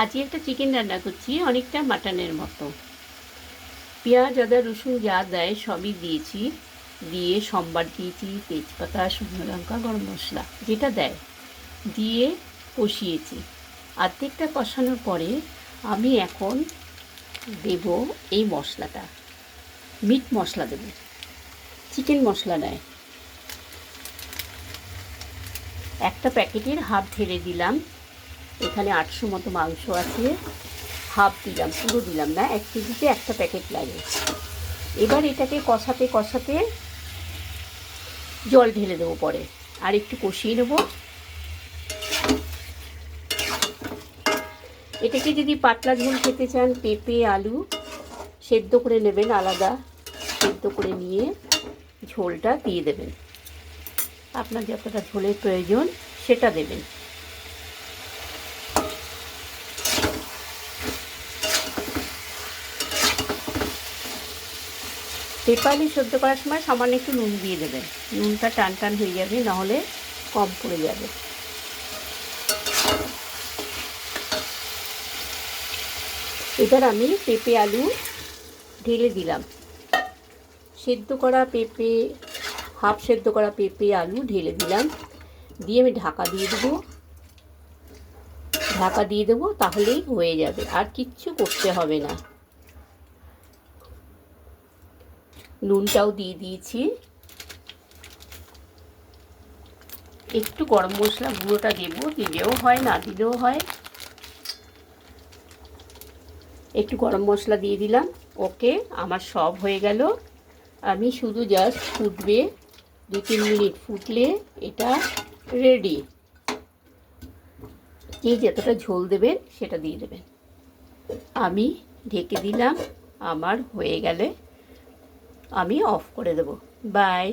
আজকে একটা চিকেন রান্না করছি, অনেকটা মাটনের মতো। পেঁয়াজ আদা রসুন যা দেয় সবই দিয়েছি, দিয়ে সম্বার দিয়েছি, তেজপাতা, শুকনো লঙ্কা, গরম মশলা যেটা দেয় দিয়ে কষিয়েছি। অর্ধেকটা কষানোর পরে আমি এখন দেব এই মশলাটা, মিট মশলা দেব, চিকেন মশলা নেয় একটা প্যাকেটের হাফ ঢেলে দিলাম। এখানে 800 মতো মাংস আছে, হাফ দিলাম, পুরো দিলাম না, 1 কেজিতে একটা প্যাকেট লাগে। এবার এটাকে কষাতে কষাতে জল ঢেলে দেবো পরে, আর একটু কষিয়ে নেবো। এটাকে যদি পাতলা ঝোল খেতে চান, পেঁপে আলু সেদ্ধ করে নেবেন, আলাদা সেদ্ধ করে নিয়ে ঝোলটা দিয়ে দেবেন। আপনার যতটা ঝোলের প্রয়োজন সেটা দেবেন। পেঁপে আলু সেদ্ধ করার সময় সামান্য একটু নুন দিয়ে দেবেন, নুনটা টান টান হয়ে যাবে, নাহলে কম পড়ে যাবে। এবার আমি পেঁপে আলু ঢেলে দিলাম, সেদ্ধ করা পেঁপে, হাফ সেদ্ধ করা পেঁপে আলু ঢেলে দিলাম, দিয়ে আমি ঢাকা দিয়ে দেবো, তাহলেই হয়ে যাবে, আর কিচ্ছু করতে হবে না। নুনটাও দিয়ে দিয়েছি, একটু গরম মশলা গুঁড়োটা দেবো, দিলেও হয় না দিলেও হয়। একটু গরম মশলা দিয়ে দিলাম। ওকে, আমার সব হয়ে গেল। আমি শুধু জাস্ট ফুটবে, 2-3 মিনিট ফুটলে এটা রেডি। কে যতটা ঝোল দেবেন সেটা দিয়ে দেবেন। আমি ঢেকে দিলাম, আমার হয়ে গেলে আমি অফ করে দেব। বাই।